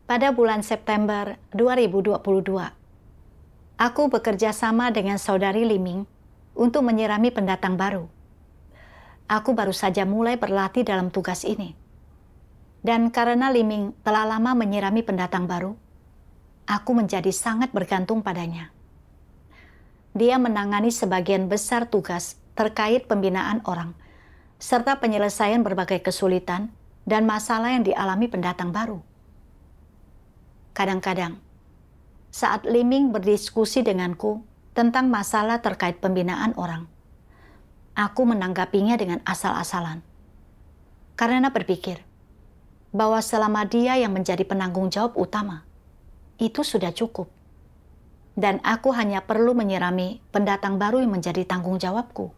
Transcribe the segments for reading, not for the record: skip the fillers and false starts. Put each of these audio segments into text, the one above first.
Pada bulan September 2022, aku bekerja sama dengan saudari Liming untuk menyirami pendatang baru. Aku baru saja mulai berlatih dalam tugas ini. Dan karena Liming telah lama menyirami pendatang baru, aku menjadi sangat bergantung padanya. Dia menangani sebagian besar tugas terkait pembinaan orang, serta penyelesaian berbagai kesulitan dan masalah yang dialami pendatang baru. Kadang-kadang, saat Liming berdiskusi denganku tentang masalah terkait pembinaan orang, aku menanggapinya dengan asal-asalan. Karena berpikir bahwa selama dia yang menjadi penanggung jawab utama, itu sudah cukup. Dan aku hanya perlu menyirami pendatang baru yang menjadi tanggung jawabku.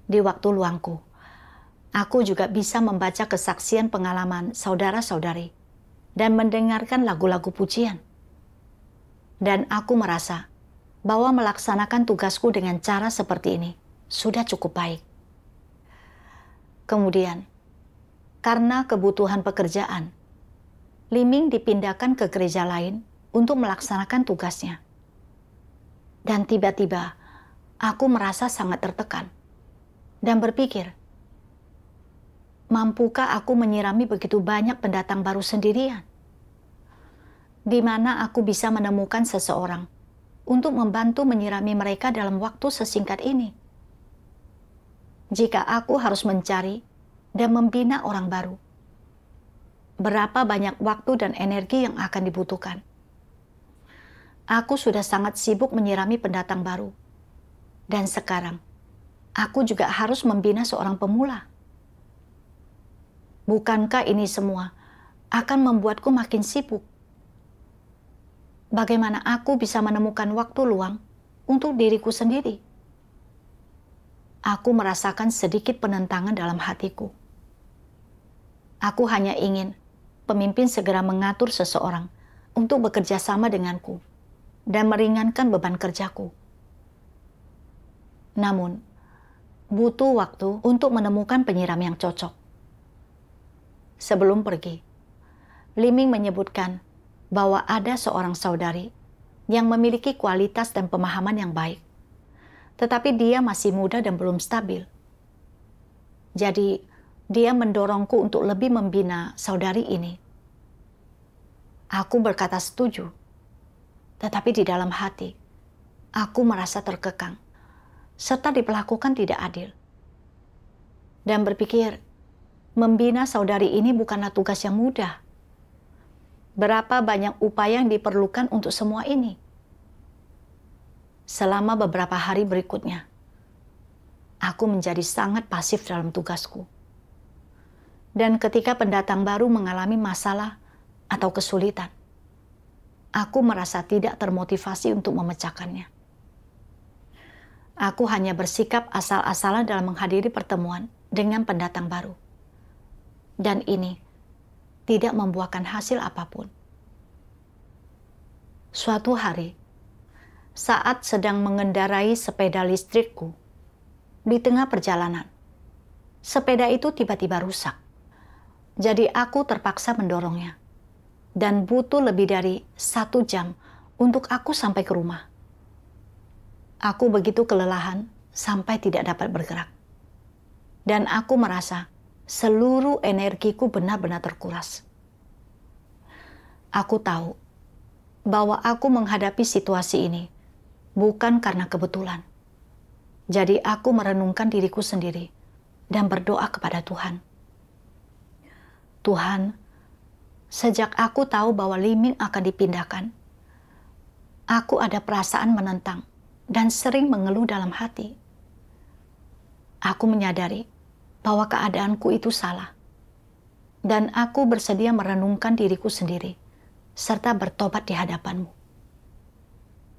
Di waktu luangku, aku juga bisa membaca kesaksian pengalaman saudara-saudari dan mendengarkan lagu-lagu pujian. Dan aku merasa bahwa melaksanakan tugasku dengan cara seperti ini sudah cukup baik. Kemudian, karena kebutuhan pekerjaan, Liming dipindahkan ke gereja lain untuk melaksanakan tugasnya. Dan tiba-tiba, aku merasa sangat tertekan dan berpikir, mampukah aku menyirami begitu banyak pendatang baru sendirian? Di mana aku bisa menemukan seseorang untuk membantu menyirami mereka dalam waktu sesingkat ini? Jika aku harus mencari dan membina orang baru, berapa banyak waktu dan energi yang akan dibutuhkan? Aku sudah sangat sibuk menyirami pendatang baru, dan sekarang aku juga harus membina seorang pemula. Bukankah ini semua akan membuatku makin sibuk? Bagaimana aku bisa menemukan waktu luang untuk diriku sendiri? Aku merasakan sedikit penentangan dalam hatiku. Aku hanya ingin pemimpin segera mengatur seseorang untuk bekerja sama denganku dan meringankan beban kerjaku. Namun, butuh waktu untuk menemukan penyiram yang cocok. Sebelum pergi, Liming menyebutkan bahwa ada seorang saudari yang memiliki kualitas dan pemahaman yang baik, tetapi dia masih muda dan belum stabil. Jadi, dia mendorongku untuk lebih membina saudari ini. Aku berkata setuju, tetapi di dalam hati, aku merasa terkekang serta diperlakukan tidak adil. Dan berpikir, membina saudari ini bukanlah tugas yang mudah. Berapa banyak upaya yang diperlukan untuk semua ini? Selama beberapa hari berikutnya, aku menjadi sangat pasif dalam tugasku. Dan ketika pendatang baru mengalami masalah atau kesulitan, aku merasa tidak termotivasi untuk memecahkannya. Aku hanya bersikap asal-asalan dalam menghadiri pertemuan dengan pendatang baru. Dan ini tidak membuahkan hasil apapun. Suatu hari, saat sedang mengendarai sepeda listrikku, di tengah perjalanan, sepeda itu tiba-tiba rusak. Jadi aku terpaksa mendorongnya. Dan butuh lebih dari 1 jam untuk aku sampai ke rumah. Aku begitu kelelahan sampai tidak dapat bergerak. Dan aku merasa seluruh energiku benar-benar terkuras. Aku tahu bahwa aku menghadapi situasi ini bukan karena kebetulan. Jadi aku merenungkan diriku sendiri dan berdoa kepada Tuhan. Tuhan, sejak aku tahu bahwa Liming akan dipindahkan, aku ada perasaan menentang dan sering mengeluh dalam hati. Aku menyadari bahwa keadaanku itu salah. Dan aku bersedia merenungkan diriku sendiri, serta bertobat di hadapan-Mu.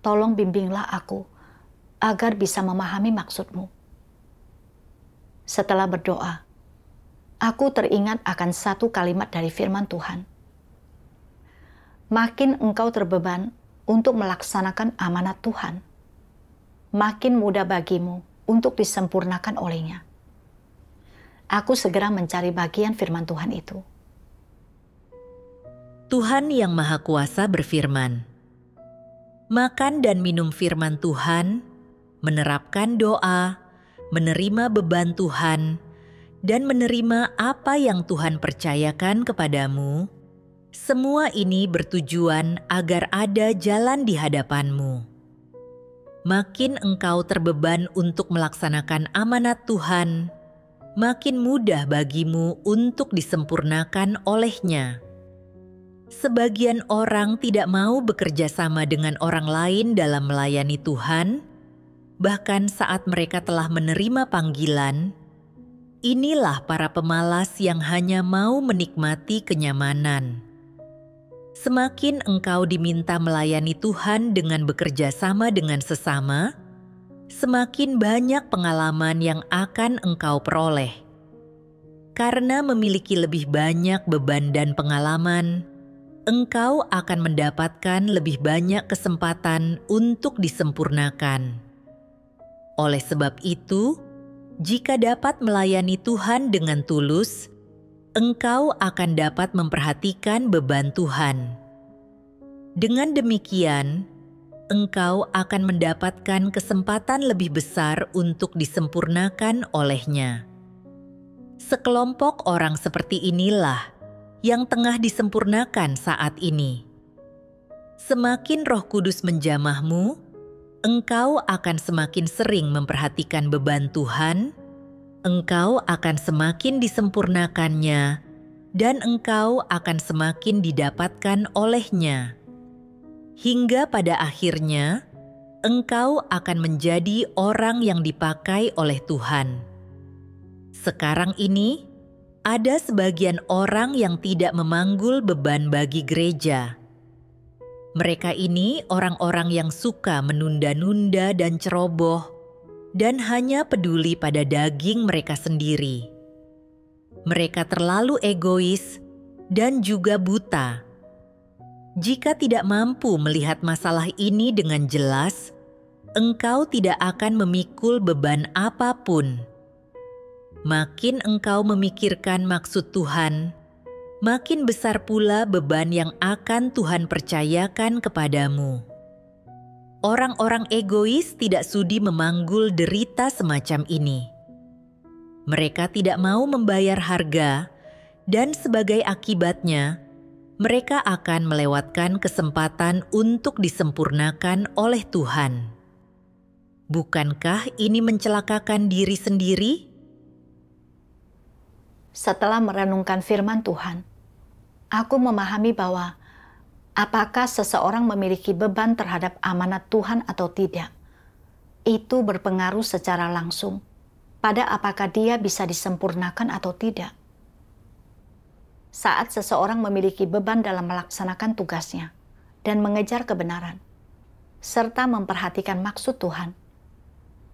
Tolong bimbinglah aku, agar bisa memahami maksud-Mu. Setelah berdoa, aku teringat akan satu kalimat dari firman Tuhan. Makin engkau terbeban untuk melaksanakan amanat Tuhan, makin mudah bagimu untuk disempurnakan olehnya. Aku segera mencari bagian firman Tuhan itu. Tuhan Yang Maha Kuasa berfirman, makan dan minum firman Tuhan, menerapkan doa, menerima beban Tuhan, dan menerima apa yang Tuhan percayakan kepadamu. Semua ini bertujuan agar ada jalan di hadapanmu. Makin engkau terbeban untuk melaksanakan amanat Tuhan, makin mudah bagimu untuk disempurnakan oleh-Nya. Sebagian orang tidak mau bekerja sama dengan orang lain dalam melayani Tuhan, bahkan saat mereka telah menerima panggilan. Inilah para pemalas yang hanya mau menikmati kenyamanan. Semakin engkau diminta melayani Tuhan dengan bekerja sama dengan sesama, semakin banyak pengalaman yang akan engkau peroleh. Karena memiliki lebih banyak beban dan pengalaman, engkau akan mendapatkan lebih banyak kesempatan untuk disempurnakan. Oleh sebab itu, jika dapat melayani Tuhan dengan tulus, engkau akan dapat memperhatikan beban Tuhan. Dengan demikian, engkau akan mendapatkan kesempatan lebih besar untuk disempurnakan oleh-Nya. Sekelompok orang seperti inilah yang tengah disempurnakan saat ini. Semakin Roh Kudus menjamahmu, engkau akan semakin sering memperhatikan beban Tuhan, engkau akan semakin disempurnakannya, dan engkau akan semakin didapatkan oleh-Nya. Hingga pada akhirnya, engkau akan menjadi orang yang dipakai oleh Tuhan. Sekarang ini, ada sebagian orang yang tidak memanggul beban bagi gereja. Mereka ini orang-orang yang suka menunda-nunda dan ceroboh, dan hanya peduli pada daging mereka sendiri. Mereka terlalu egois dan juga buta. Jika tidak mampu melihat masalah ini dengan jelas, engkau tidak akan memikul beban apapun. Makin engkau memikirkan maksud Tuhan, makin besar pula beban yang akan Tuhan percayakan kepadamu. Orang-orang egois tidak sudi memanggul derita semacam ini. Mereka tidak mau membayar harga, dan sebagai akibatnya, mereka akan melewatkan kesempatan untuk disempurnakan oleh Tuhan. Bukankah ini mencelakakan diri sendiri? Setelah merenungkan firman Tuhan, aku memahami bahwa apakah seseorang memiliki beban terhadap amanat Tuhan atau tidak, itu berpengaruh secara langsung pada apakah dia bisa disempurnakan atau tidak. Saat seseorang memiliki beban dalam melaksanakan tugasnya dan mengejar kebenaran, serta memperhatikan maksud Tuhan,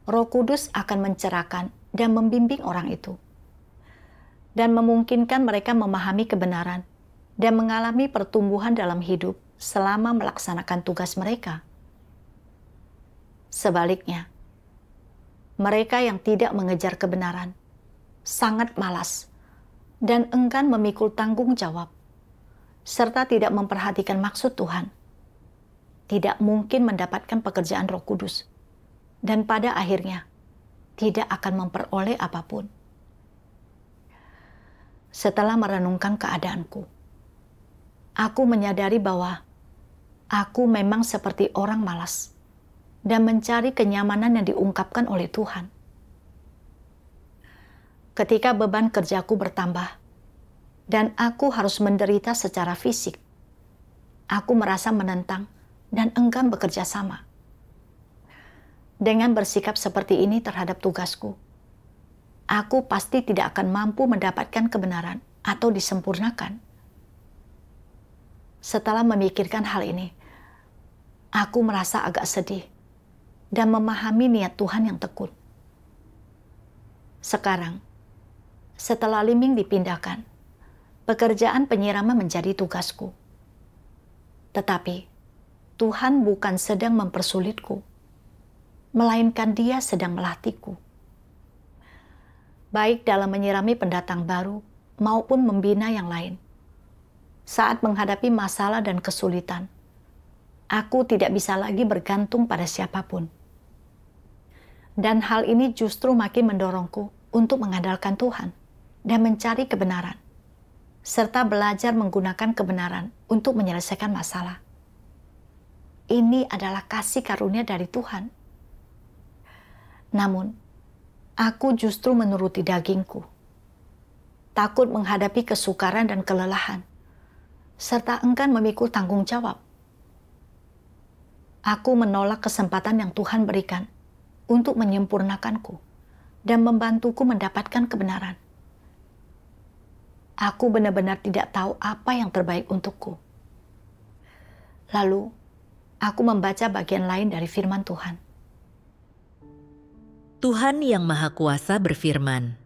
Roh Kudus akan mencerahkan dan membimbing orang itu, dan memungkinkan mereka memahami kebenaran dan mengalami pertumbuhan dalam hidup selama melaksanakan tugas mereka. Sebaliknya, mereka yang tidak mengejar kebenaran sangat malas dan enggan memikul tanggung jawab, serta tidak memperhatikan maksud Tuhan, tidak mungkin mendapatkan pekerjaan Roh Kudus, dan pada akhirnya tidak akan memperoleh apapun. Setelah merenungkan keadaanku, aku menyadari bahwa aku memang seperti orang malas dan mencari kenyamanan yang diungkapkan oleh Tuhan. Ketika beban kerjaku bertambah dan aku harus menderita secara fisik, aku merasa menentang dan enggan bekerja sama. Dengan bersikap seperti ini terhadap tugasku, aku pasti tidak akan mampu mendapatkan kebenaran atau disempurnakan. Setelah memikirkan hal ini, aku merasa agak sedih dan memahami niat Tuhan yang tekun. Sekarang, setelah Liming dipindahkan, pekerjaan penyiraman menjadi tugasku. Tetapi, Tuhan bukan sedang mempersulitku, melainkan Dia sedang melatihku. Baik dalam menyirami pendatang baru maupun membina yang lain. saat menghadapi masalah dan kesulitan, aku tidak bisa lagi bergantung pada siapapun. Dan hal ini justru makin mendorongku untuk mengandalkan Tuhan dan mencari kebenaran, serta belajar menggunakan kebenaran untuk menyelesaikan masalah. Ini adalah kasih karunia dari Tuhan. Namun, aku justru menuruti dagingku, takut menghadapi kesukaran dan kelelahan, serta enggan memikul tanggung jawab. Aku menolak kesempatan yang Tuhan berikan untuk menyempurnakanku dan membantuku mendapatkan kebenaran. Aku benar-benar tidak tahu apa yang terbaik untukku. Lalu, aku membaca bagian lain dari firman Tuhan. Tuhan Yang Maha Kuasa berfirman,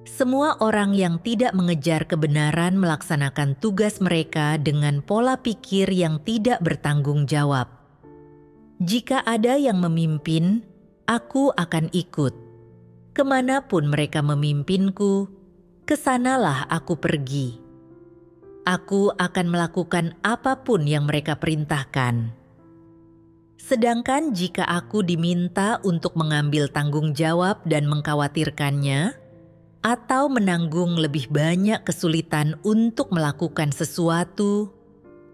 "Semua orang yang tidak mengejar kebenaran melaksanakan tugas mereka dengan pola pikir yang tidak bertanggung jawab. Jika ada yang memimpin, aku akan ikut. Kemanapun mereka memimpinku, kesanalah aku pergi. Aku akan melakukan apapun yang mereka perintahkan. Sedangkan jika aku diminta untuk mengambil tanggung jawab dan mengkhawatirkannya, atau menanggung lebih banyak kesulitan untuk melakukan sesuatu,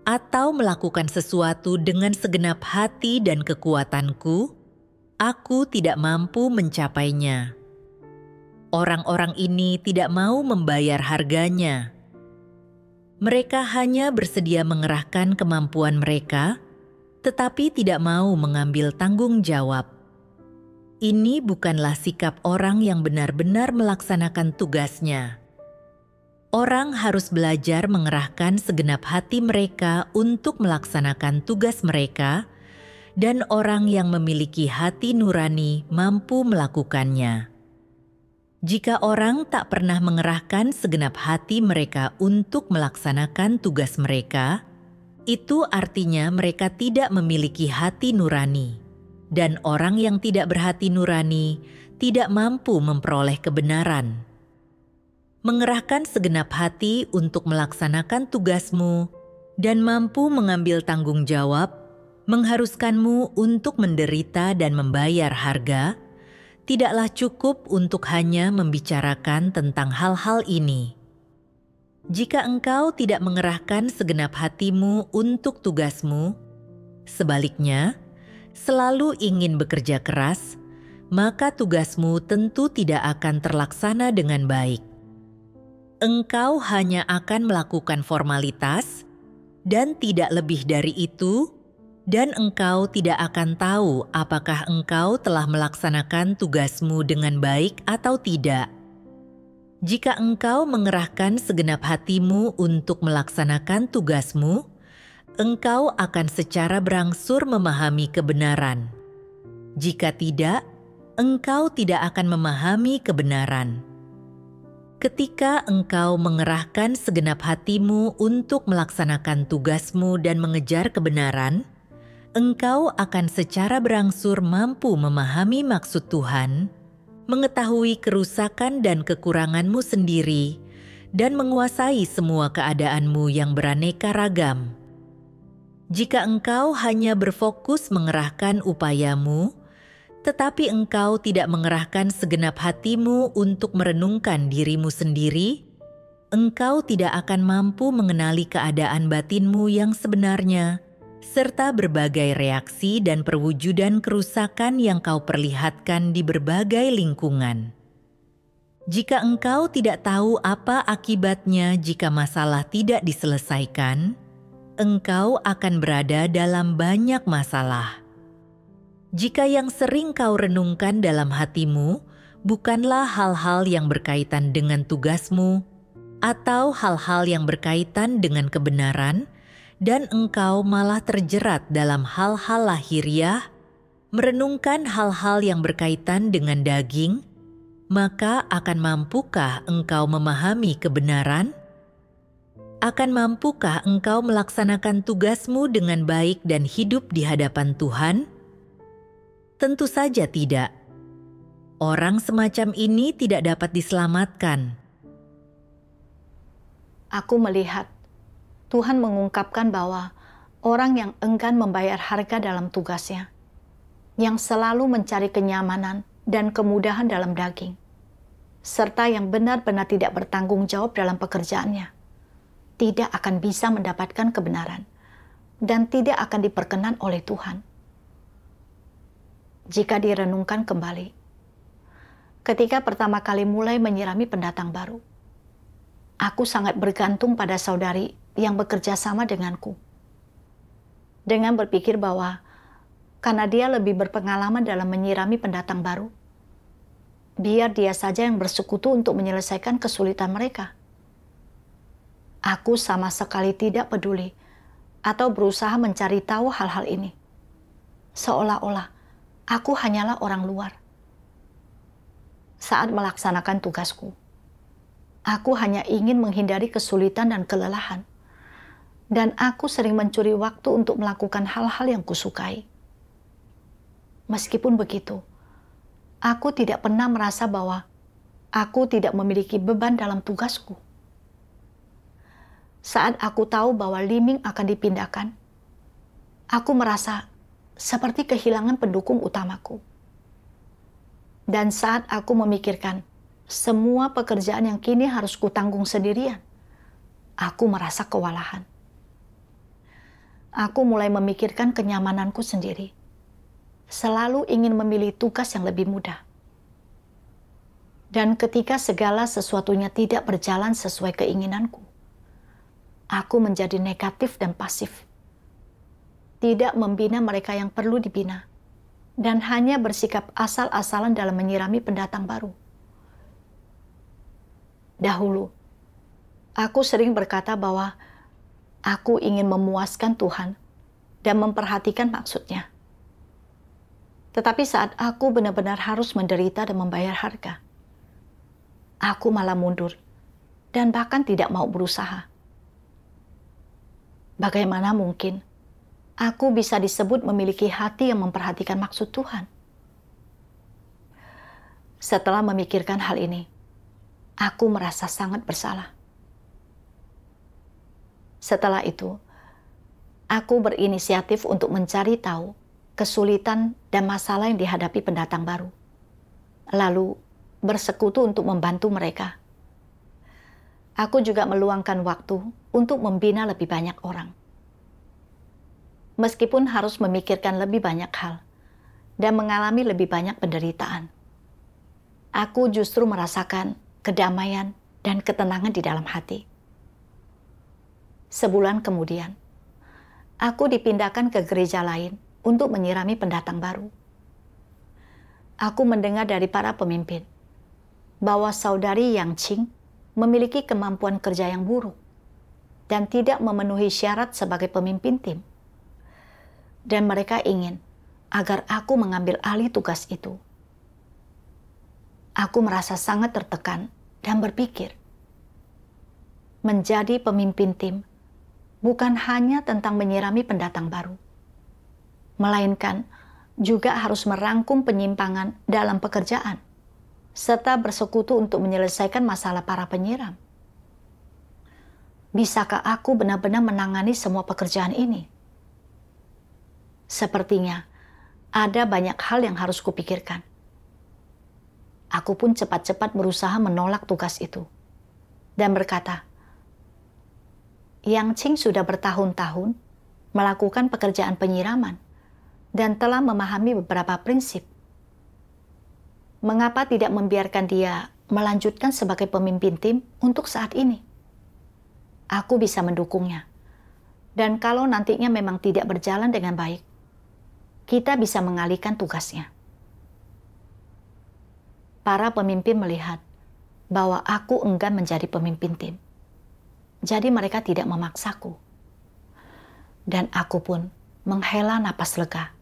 atau melakukan sesuatu dengan segenap hati dan kekuatanku, aku tidak mampu mencapainya. Orang-orang ini tidak mau membayar harganya. Mereka hanya bersedia mengerahkan kemampuan mereka, tetapi tidak mau mengambil tanggung jawab. Ini bukanlah sikap orang yang benar-benar melaksanakan tugasnya. Orang harus belajar mengerahkan segenap hati mereka untuk melaksanakan tugas mereka, dan orang yang memiliki hati nurani mampu melakukannya. Jika orang tak pernah mengerahkan segenap hati mereka untuk melaksanakan tugas mereka, itu artinya mereka tidak memiliki hati nurani, dan orang yang tidak berhati nurani tidak mampu memperoleh kebenaran. Mengerahkan segenap hati untuk melaksanakan tugasmu dan mampu mengambil tanggung jawab mengharuskanmu untuk menderita dan membayar harga. Tidaklah cukup untuk hanya membicarakan tentang hal-hal ini. Jika engkau tidak mengerahkan segenap hatimu untuk tugasmu, sebaliknya, selalu ingin bekerja keras, maka tugasmu tentu tidak akan terlaksana dengan baik. Engkau hanya akan melakukan formalitas, dan tidak lebih dari itu, dan engkau tidak akan tahu apakah engkau telah melaksanakan tugasmu dengan baik atau tidak. Jika engkau mengerahkan segenap hatimu untuk melaksanakan tugasmu, engkau akan secara berangsur memahami kebenaran. Jika tidak, engkau tidak akan memahami kebenaran. Ketika engkau mengerahkan segenap hatimu untuk melaksanakan tugasmu dan mengejar kebenaran, engkau akan secara berangsur mampu memahami maksud Tuhan, mengetahui kerusakan dan kekuranganmu sendiri, dan menguasai semua keadaanmu yang beraneka ragam. Jika engkau hanya berfokus mengerahkan upayamu, tetapi engkau tidak mengerahkan segenap hatimu untuk merenungkan dirimu sendiri, engkau tidak akan mampu mengenali keadaan batinmu yang sebenarnya, serta berbagai reaksi dan perwujudan kerusakan yang kau perlihatkan di berbagai lingkungan. Jika engkau tidak tahu apa akibatnya jika masalah tidak diselesaikan, engkau akan berada dalam banyak masalah. Jika yang sering kau renungkan dalam hatimu bukanlah hal-hal yang berkaitan dengan tugasmu atau hal-hal yang berkaitan dengan kebenaran, dan engkau malah terjerat dalam hal-hal lahiriah, merenungkan hal-hal yang berkaitan dengan daging, maka akan mampukah engkau memahami kebenaran? Akan mampukah engkau melaksanakan tugasmu dengan baik dan hidup di hadapan Tuhan? Tentu saja tidak. Orang semacam ini tidak dapat diselamatkan. Aku melihat Tuhan mengungkapkan bahwa orang yang enggan membayar harga dalam tugasnya, yang selalu mencari kenyamanan dan kemudahan dalam daging, serta yang benar-benar tidak bertanggung jawab dalam pekerjaannya, tidak akan bisa mendapatkan kebenaran dan tidak akan diperkenan oleh Tuhan. Jika direnungkan kembali, ketika pertama kali mulai menyirami pendatang baru, aku sangat bergantung pada saudari yang bekerja sama denganku. Dengan berpikir bahwa karena dia lebih berpengalaman dalam menyirami pendatang baru, biar dia saja yang bersekutu untuk menyelesaikan kesulitan mereka. Aku sama sekali tidak peduli atau berusaha mencari tahu hal-hal ini. Seolah-olah aku hanyalah orang luar. Saat melaksanakan tugasku, aku hanya ingin menghindari kesulitan dan kelelahan. Dan aku sering mencuri waktu untuk melakukan hal-hal yang kusukai. Meskipun begitu, aku tidak pernah merasa bahwa aku tidak memiliki beban dalam tugasku. Saat aku tahu bahwa Liming akan dipindahkan, aku merasa seperti kehilangan pendukung utamaku. Dan saat aku memikirkan semua pekerjaan yang kini harus kutanggung sendirian, aku merasa kewalahan. Aku mulai memikirkan kenyamananku sendiri. Selalu ingin memilih tugas yang lebih mudah. Dan ketika segala sesuatunya tidak berjalan sesuai keinginanku, aku menjadi negatif dan pasif. Tidak membina mereka yang perlu dibina, dan hanya bersikap asal-asalan dalam menyirami pendatang baru. Dahulu, aku sering berkata bahwa aku ingin memuaskan Tuhan dan memperhatikan maksudnya. Tetapi saat aku benar-benar harus menderita dan membayar harga, aku malah mundur dan bahkan tidak mau berusaha. Bagaimana mungkin aku bisa disebut memiliki hati yang memperhatikan maksud Tuhan? Setelah memikirkan hal ini, aku merasa sangat bersalah. Setelah itu, aku berinisiatif untuk mencari tahu kesulitan dan masalah yang dihadapi pendatang baru, lalu bersekutu untuk membantu mereka. Aku juga meluangkan waktu untuk membina lebih banyak orang. Meskipun harus memikirkan lebih banyak hal dan mengalami lebih banyak penderitaan, aku justru merasakan kedamaian dan ketenangan di dalam hati. Sebulan kemudian, aku dipindahkan ke gereja lain untuk menyirami pendatang baru. Aku mendengar dari para pemimpin bahwa saudari Yang Ching memiliki kemampuan kerja yang buruk dan tidak memenuhi syarat sebagai pemimpin tim. Dan mereka ingin agar aku mengambil alih tugas itu. Aku merasa sangat tertekan dan berpikir, menjadi pemimpin tim bukan hanya tentang menyirami pendatang baru, melainkan juga harus merangkum penyimpangan dalam pekerjaan, serta bersekutu untuk menyelesaikan masalah para penyiram. Bisakah aku benar-benar menangani semua pekerjaan ini? Sepertinya ada banyak hal yang harus kupikirkan. Aku pun cepat-cepat berusaha menolak tugas itu dan berkata, Yang Ching sudah bertahun-tahun melakukan pekerjaan penyiraman dan telah memahami beberapa prinsip. Mengapa tidak membiarkan dia melanjutkan sebagai pemimpin tim untuk saat ini? Aku bisa mendukungnya. Dan kalau nantinya memang tidak berjalan dengan baik, kita bisa mengalihkan tugasnya. Para pemimpin melihat bahwa aku enggan menjadi pemimpin tim. Jadi mereka tidak memaksaku. Dan aku pun menghela napas lega.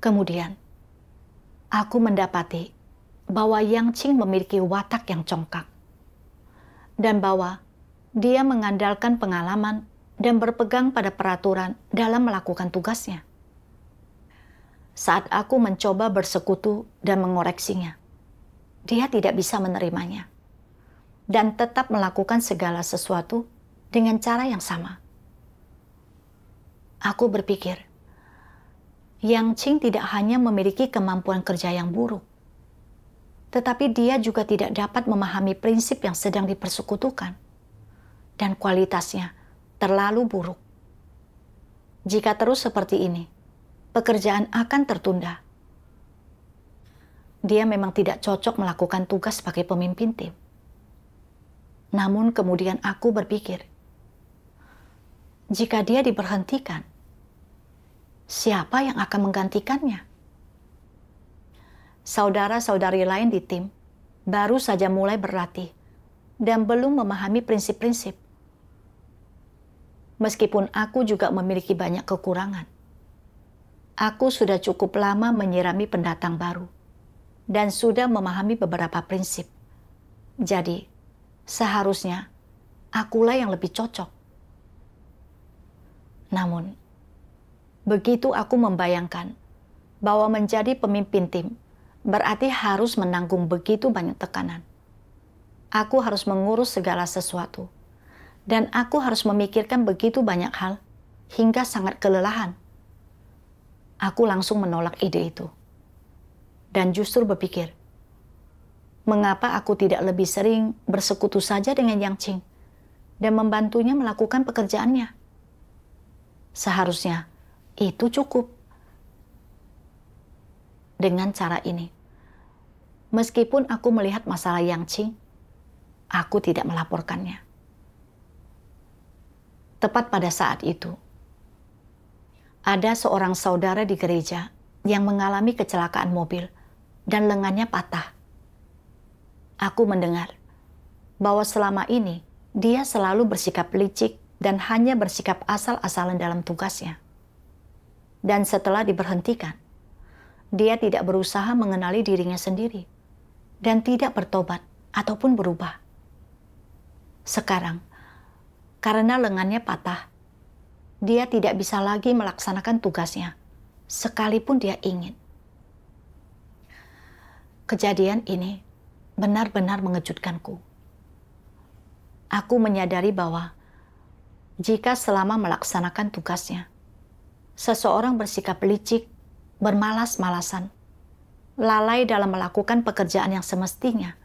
Kemudian, aku mendapati bahwa Yang Ching memiliki watak yang congkak. Dan bahwa dia mengandalkan pengalaman dan berpegang pada peraturan dalam melakukan tugasnya. Saat aku mencoba bersekutu dan mengoreksinya, dia tidak bisa menerimanya dan tetap melakukan segala sesuatu dengan cara yang sama. Aku berpikir, Yang Qing tidak hanya memiliki kemampuan kerja yang buruk, tetapi dia juga tidak dapat memahami prinsip yang sedang dipersekutukan, dan kualitasnya terlalu buruk. Jika terus seperti ini, pekerjaan akan tertunda. Dia memang tidak cocok melakukan tugas sebagai pemimpin tim. Namun kemudian aku berpikir, jika dia diberhentikan, siapa yang akan menggantikannya? Saudara-saudari lain di tim baru saja mulai berlatih dan belum memahami prinsip-prinsip. Meskipun aku juga memiliki banyak kekurangan, aku sudah cukup lama menyirami pendatang baru dan sudah memahami beberapa prinsip. Jadi, seharusnya akulah yang lebih cocok. Namun, begitu aku membayangkan bahwa menjadi pemimpin tim berarti harus menanggung begitu banyak tekanan. Aku harus mengurus segala sesuatu, dan aku harus memikirkan begitu banyak hal hingga sangat kelelahan. Aku langsung menolak ide itu, dan justru berpikir, mengapa aku tidak lebih sering bersekutu saja dengan Yang Qing dan membantunya melakukan pekerjaannya? Seharusnya itu cukup. Dengan cara ini, meskipun aku melihat masalah Yang Qing, aku tidak melaporkannya. Tepat pada saat itu, ada seorang saudara di gereja yang mengalami kecelakaan mobil dan lengannya patah. Aku mendengar bahwa selama ini dia selalu bersikap licik dan hanya bersikap asal-asalan dalam tugasnya. Dan setelah diberhentikan, dia tidak berusaha mengenali dirinya sendiri dan tidak bertobat ataupun berubah. Sekarang, karena lengannya patah, dia tidak bisa lagi melaksanakan tugasnya, sekalipun dia ingin. Kejadian ini benar-benar mengejutkanku. Aku menyadari bahwa jika selama melaksanakan tugasnya, seseorang bersikap licik, bermalas-malasan, lalai dalam melakukan pekerjaan yang semestinya,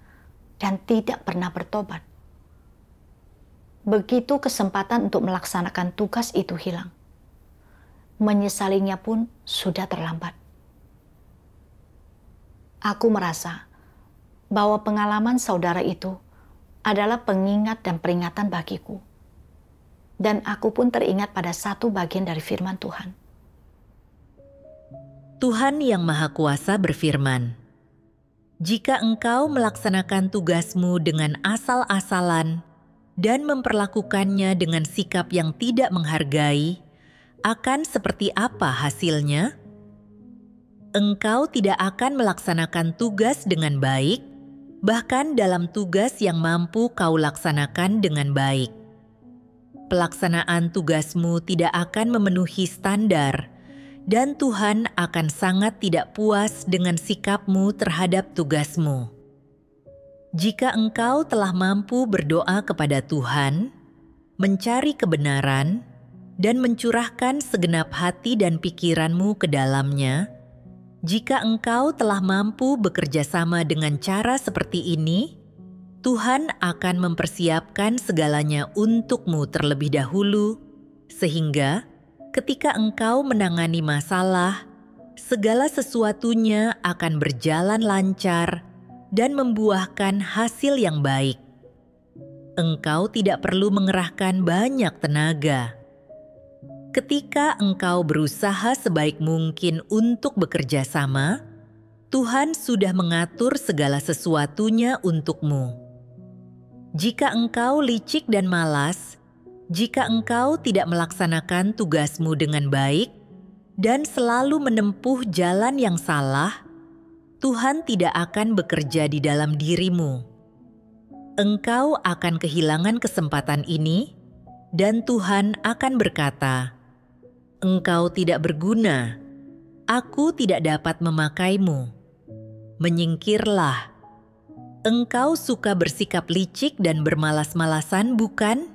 dan tidak pernah bertobat, begitu kesempatan untuk melaksanakan tugas itu hilang, menyesalinya pun sudah terlambat. Aku merasa bahwa pengalaman saudara itu adalah pengingat dan peringatan bagiku. Dan aku pun teringat pada satu bagian dari firman Tuhan. Tuhan Yang Maha Kuasa berfirman, "Jika engkau melaksanakan tugasmu dengan asal-asalan dan memperlakukannya dengan sikap yang tidak menghargai, akan seperti apa hasilnya? Engkau tidak akan melaksanakan tugas dengan baik, bahkan dalam tugas yang mampu kau laksanakan dengan baik. Pelaksanaan tugasmu tidak akan memenuhi standar, dan Tuhan akan sangat tidak puas dengan sikapmu terhadap tugasmu. Jika engkau telah mampu berdoa kepada Tuhan, mencari kebenaran, dan mencurahkan segenap hati dan pikiranmu ke dalamnya, jika engkau telah mampu bekerja sama dengan cara seperti ini, Tuhan akan mempersiapkan segalanya untukmu terlebih dahulu, sehingga ketika engkau menangani masalah, segala sesuatunya akan berjalan lancar dan membuahkan hasil yang baik. Engkau tidak perlu mengerahkan banyak tenaga. Ketika engkau berusaha sebaik mungkin untuk bekerja sama, Tuhan sudah mengatur segala sesuatunya untukmu. Jika engkau licik dan malas, jika engkau tidak melaksanakan tugasmu dengan baik dan selalu menempuh jalan yang salah, Tuhan tidak akan bekerja di dalam dirimu. Engkau akan kehilangan kesempatan ini, dan Tuhan akan berkata, "Engkau tidak berguna, aku tidak dapat memakaimu. Menyingkirlah. Engkau suka bersikap licik dan bermalas-malasan, bukan?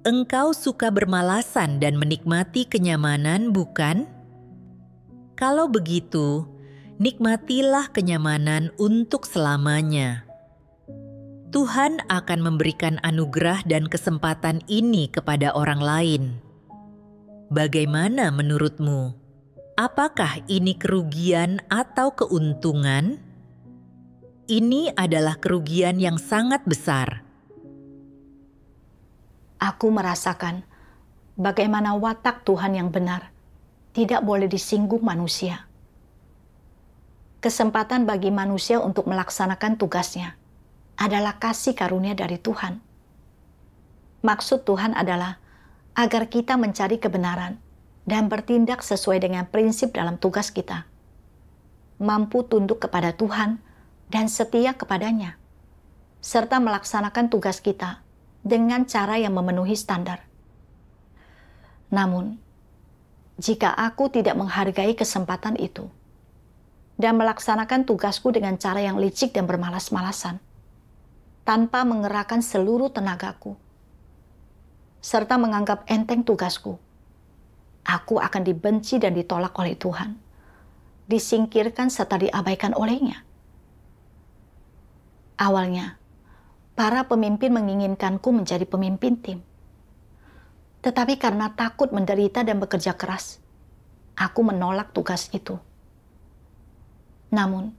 Engkau suka bermalasan dan menikmati kenyamanan, bukan? Kalau begitu, nikmatilah kenyamanan untuk selamanya. Tuhan akan memberikan anugerah dan kesempatan ini kepada orang lain. Bagaimana menurutmu? Apakah ini kerugian atau keuntungan? Ini adalah kerugian yang sangat besar. Aku merasakan bagaimana watak Tuhan yang benar tidak boleh disinggung manusia. Kesempatan bagi manusia untuk melaksanakan tugasnya adalah kasih karunia dari Tuhan. Maksud Tuhan adalah agar kita mencari kebenaran dan bertindak sesuai dengan prinsip dalam tugas kita. Mampu tunduk kepada Tuhan dan setia kepadanya, serta melaksanakan tugas kita dengan cara yang memenuhi standar. Namun, jika aku tidak menghargai kesempatan itu dan melaksanakan tugasku dengan cara yang licik dan bermalas-malasan, tanpa mengerahkan seluruh tenagaku, serta menganggap enteng tugasku, aku akan dibenci dan ditolak oleh Tuhan, disingkirkan serta diabaikan olehnya. Awalnya, para pemimpin menginginkanku menjadi pemimpin tim. Tetapi karena takut menderita dan bekerja keras, aku menolak tugas itu. Namun,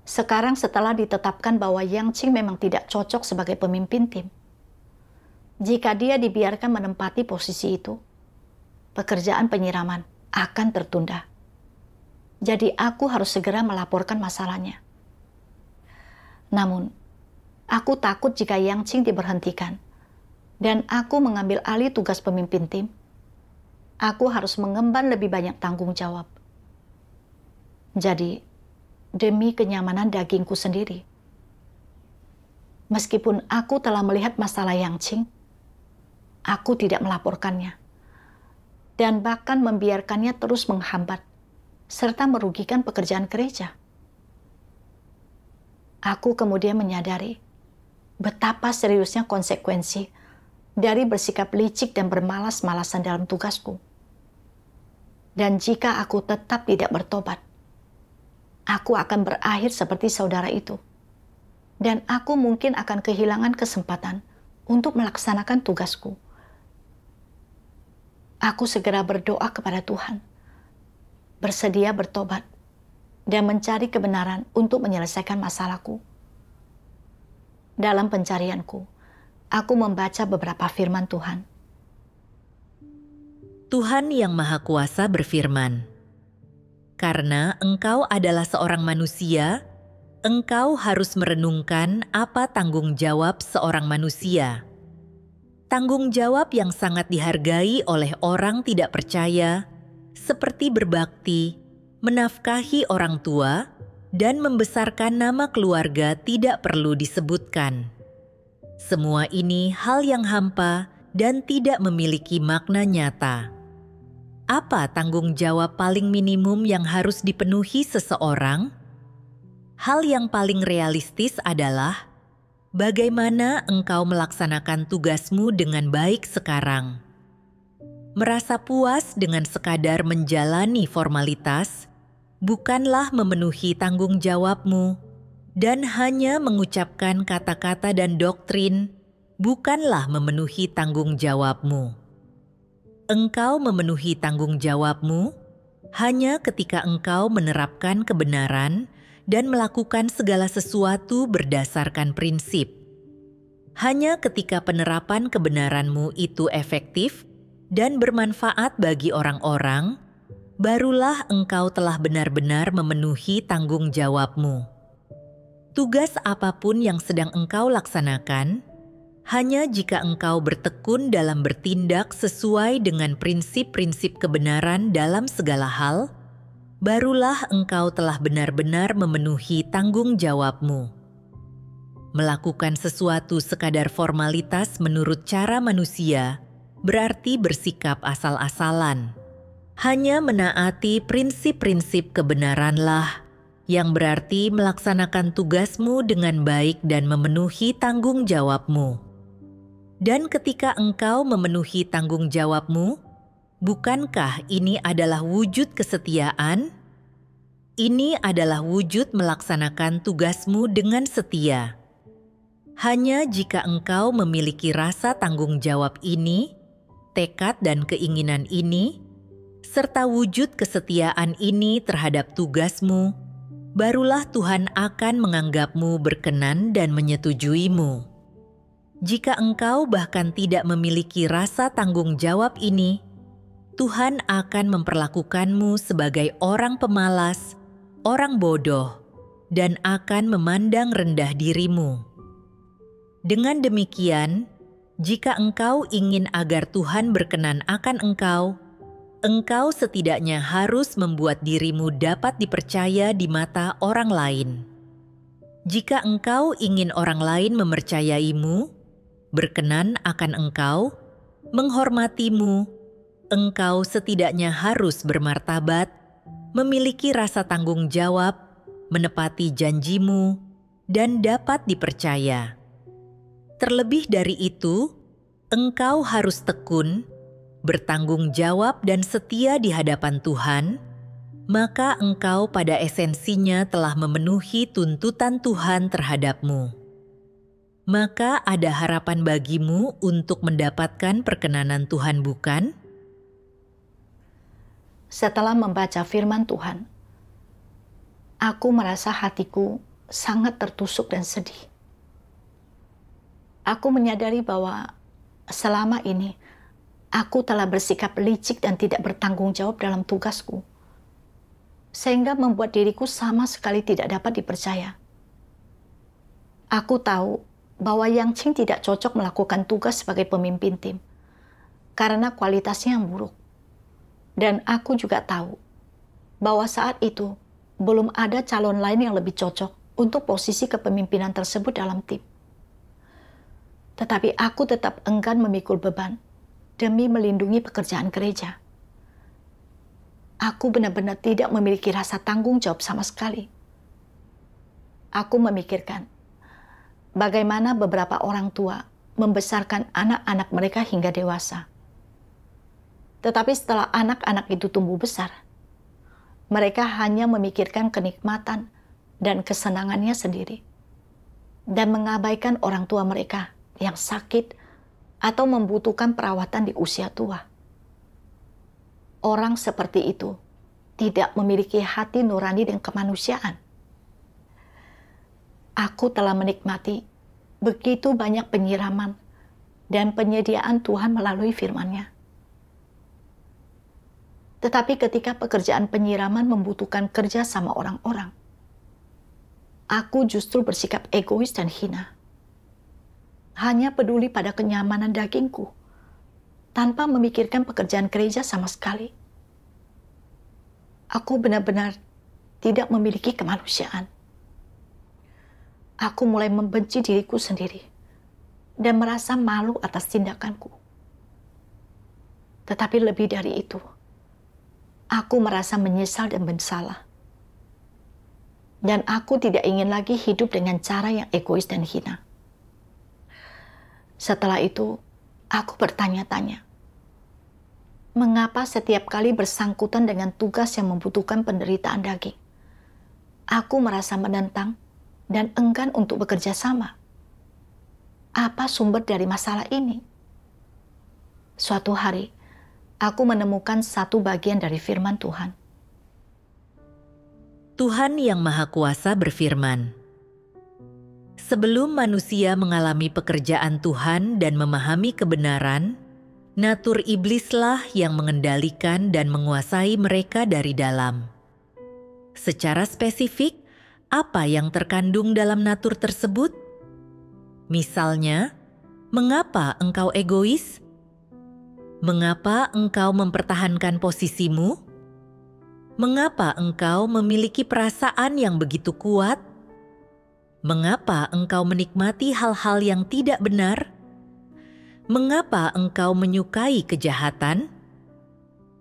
sekarang setelah ditetapkan bahwa Yang Qing memang tidak cocok sebagai pemimpin tim, jika dia dibiarkan menempati posisi itu, pekerjaan penyiraman akan tertunda. Jadi aku harus segera melaporkan masalahnya. Namun, aku takut jika Yang Qing diberhentikan dan aku mengambil alih tugas pemimpin tim, aku harus mengemban lebih banyak tanggung jawab. Jadi, demi kenyamanan dagingku sendiri, meskipun aku telah melihat masalah Yang Qing, aku tidak melaporkannya dan bahkan membiarkannya terus menghambat serta merugikan pekerjaan gereja. Aku kemudian menyadari betapa seriusnya konsekuensi dari bersikap licik dan bermalas-malasan dalam tugasku. Dan jika aku tetap tidak bertobat, aku akan berakhir seperti saudara itu. Dan aku mungkin akan kehilangan kesempatan untuk melaksanakan tugasku. Aku segera berdoa kepada Tuhan, bersedia bertobat, dan mencari kebenaran untuk menyelesaikan masalahku. Dalam pencarianku, aku membaca beberapa firman Tuhan. Tuhan Yang Maha Kuasa berfirman, "Karena engkau adalah seorang manusia, engkau harus merenungkan apa tanggung jawab seorang manusia. Tanggung jawab yang sangat dihargai oleh orang tidak percaya, seperti berbakti, menafkahi orang tua, dan membesarkan nama keluarga tidak perlu disebutkan. Semua ini hal yang hampa dan tidak memiliki makna nyata. Apa tanggung jawab paling minimum yang harus dipenuhi seseorang? Hal yang paling realistis adalah bagaimana engkau melaksanakan tugasmu dengan baik sekarang. Merasa puas dengan sekadar menjalani formalitas bukanlah memenuhi tanggung jawabmu, dan hanya mengucapkan kata-kata dan doktrin bukanlah memenuhi tanggung jawabmu. Engkau memenuhi tanggung jawabmu hanya ketika engkau menerapkan kebenaran dan melakukan segala sesuatu berdasarkan prinsip. Hanya ketika penerapan kebenaranmu itu efektif dan bermanfaat bagi orang-orang, barulah engkau telah benar-benar memenuhi tanggung jawabmu. Tugas apapun yang sedang engkau laksanakan, hanya jika engkau bertekun dalam bertindak sesuai dengan prinsip-prinsip kebenaran dalam segala hal, barulah engkau telah benar-benar memenuhi tanggung jawabmu. Melakukan sesuatu sekadar formalitas menurut cara manusia berarti bersikap asal-asalan. Hanya menaati prinsip-prinsip kebenaranlah yang berarti melaksanakan tugasmu dengan baik dan memenuhi tanggung jawabmu. Dan ketika engkau memenuhi tanggung jawabmu, bukankah ini adalah wujud kesetiaan? Ini adalah wujud melaksanakan tugasmu dengan setia. Hanya jika engkau memiliki rasa tanggung jawab ini, tekad dan keinginan ini, serta wujud kesetiaan ini terhadap tugasmu, barulah Tuhan akan menganggapmu berkenan dan menyetujuimu. Jika engkau bahkan tidak memiliki rasa tanggung jawab ini, Tuhan akan memperlakukanmu sebagai orang pemalas, orang bodoh, dan akan memandang rendah dirimu. Dengan demikian, jika engkau ingin agar Tuhan berkenan akan engkau setidaknya harus membuat dirimu dapat dipercaya di mata orang lain. Jika engkau ingin orang lain mempercayaimu, berkenan akan engkau, menghormatimu, engkau setidaknya harus bermartabat, memiliki rasa tanggung jawab, menepati janjimu, dan dapat dipercaya. Terlebih dari itu, engkau harus tekun, bertanggung jawab dan setia di hadapan Tuhan, maka engkau pada esensinya telah memenuhi tuntutan Tuhan terhadapmu. Maka ada harapan bagimu untuk mendapatkan perkenanan Tuhan, bukan? Setelah membaca firman Tuhan, aku merasa hatiku sangat tertusuk dan sedih. Aku menyadari bahwa selama ini aku telah bersikap licik dan tidak bertanggung jawab dalam tugasku, sehingga membuat diriku sama sekali tidak dapat dipercaya. Aku tahu bahwa Yang Ching tidak cocok melakukan tugas sebagai pemimpin tim, karena kualitasnya yang buruk. Dan aku juga tahu bahwa saat itu belum ada calon lain yang lebih cocok untuk posisi kepemimpinan tersebut dalam tim. Tetapi aku tetap enggan memikul beban demi melindungi pekerjaan gereja. Aku benar-benar tidak memiliki rasa tanggung jawab sama sekali. Aku memikirkan bagaimana beberapa orang tua membesarkan anak-anak mereka hingga dewasa. Tetapi setelah anak-anak itu tumbuh besar, mereka hanya memikirkan kenikmatan dan kesenangannya sendiri, dan mengabaikan orang tua mereka yang sakit atau membutuhkan perawatan di usia tua. Orang seperti itu tidak memiliki hati nurani dan kemanusiaan. Aku telah menikmati begitu banyak penyiraman dan penyediaan Tuhan melalui firman-Nya. Tetapi ketika pekerjaan penyiraman membutuhkan kerja sama orang-orang, aku justru bersikap egois dan hina. Hanya peduli pada kenyamanan dagingku, tanpa memikirkan pekerjaan gereja sama sekali. Aku benar-benar tidak memiliki kemanusiaan. Aku mulai membenci diriku sendiri dan merasa malu atas tindakanku. Tetapi lebih dari itu, aku merasa menyesal dan bersalah. Dan aku tidak ingin lagi hidup dengan cara yang egois dan hina. Setelah itu, aku bertanya-tanya, mengapa setiap kali bersangkutan dengan tugas yang membutuhkan penderitaan daging, aku merasa menentang dan enggan untuk bekerja sama? Apa sumber dari masalah ini? Suatu hari, aku menemukan satu bagian dari firman Tuhan. Tuhan Yang Maha Kuasa berfirman, sebelum manusia mengalami pekerjaan Tuhan dan memahami kebenaran, natur iblislah yang mengendalikan dan menguasai mereka dari dalam. Secara spesifik, apa yang terkandung dalam natur tersebut? Misalnya, mengapa engkau egois? Mengapa engkau mempertahankan posisimu? Mengapa engkau memiliki perasaan yang begitu kuat? Mengapa engkau menikmati hal-hal yang tidak benar? Mengapa engkau menyukai kejahatan?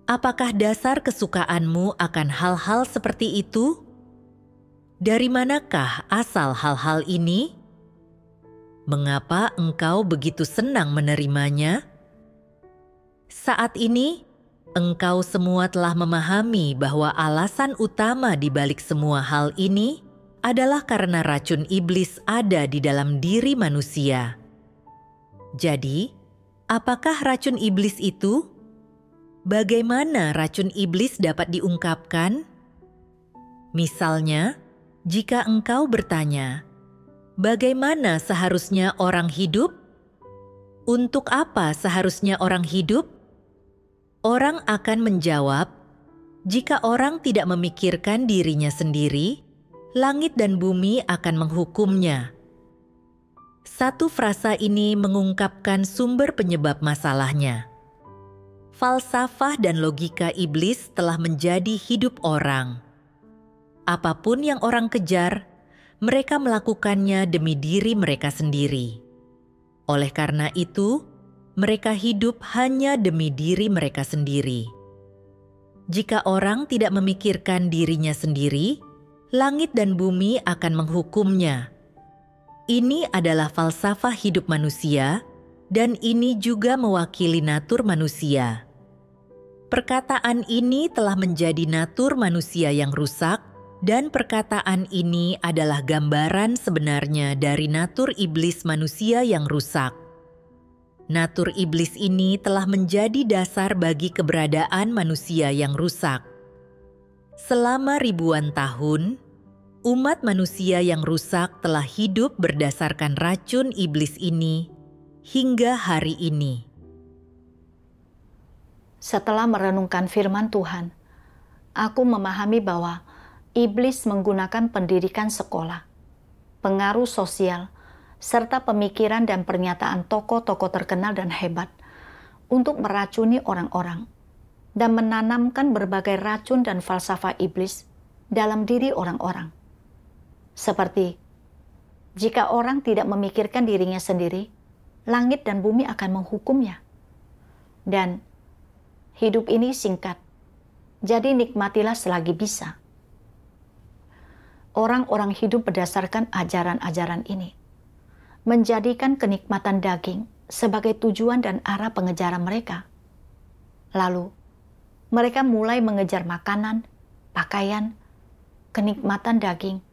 Apakah dasar kesukaanmu akan hal-hal seperti itu? Dari manakah asal hal-hal ini? Mengapa engkau begitu senang menerimanya? Saat ini, engkau semua telah memahami bahwa alasan utama di balik semua hal ini adalah karena racun iblis ada di dalam diri manusia. Jadi, apakah racun iblis itu? Bagaimana racun iblis dapat diungkapkan? Misalnya, jika engkau bertanya, bagaimana seharusnya orang hidup? Untuk apa seharusnya orang hidup? Orang akan menjawab, jika orang tidak memikirkan dirinya sendiri, langit dan bumi akan menghukumnya. Satu frasa ini mengungkapkan sumber penyebab masalahnya. Falsafah dan logika iblis telah menjadi hidup orang. Apapun yang orang kejar, mereka melakukannya demi diri mereka sendiri. Oleh karena itu, mereka hidup hanya demi diri mereka sendiri. Jika orang tidak memikirkan dirinya sendiri, langit dan bumi akan menghukumnya. Ini adalah falsafah hidup manusia, dan ini juga mewakili natur manusia. Perkataan ini telah menjadi natur manusia yang rusak, dan perkataan ini adalah gambaran sebenarnya dari natur iblis manusia yang rusak. Natur iblis ini telah menjadi dasar bagi keberadaan manusia yang rusak. Selama ribuan tahun, umat manusia yang rusak telah hidup berdasarkan racun iblis ini hingga hari ini. Setelah merenungkan firman Tuhan, aku memahami bahwa iblis menggunakan pendidikan sekolah, pengaruh sosial, serta pemikiran dan pernyataan tokoh-tokoh terkenal dan hebat untuk meracuni orang-orang dan menanamkan berbagai racun dan falsafah iblis dalam diri orang-orang. Seperti, jika orang tidak memikirkan dirinya sendiri, langit dan bumi akan menghukumnya. Dan hidup ini singkat, jadi nikmatilah selagi bisa. Orang-orang hidup berdasarkan ajaran-ajaran ini, menjadikan kenikmatan daging sebagai tujuan dan arah pengejaran mereka. Lalu, mereka mulai mengejar makanan, pakaian, kenikmatan daging,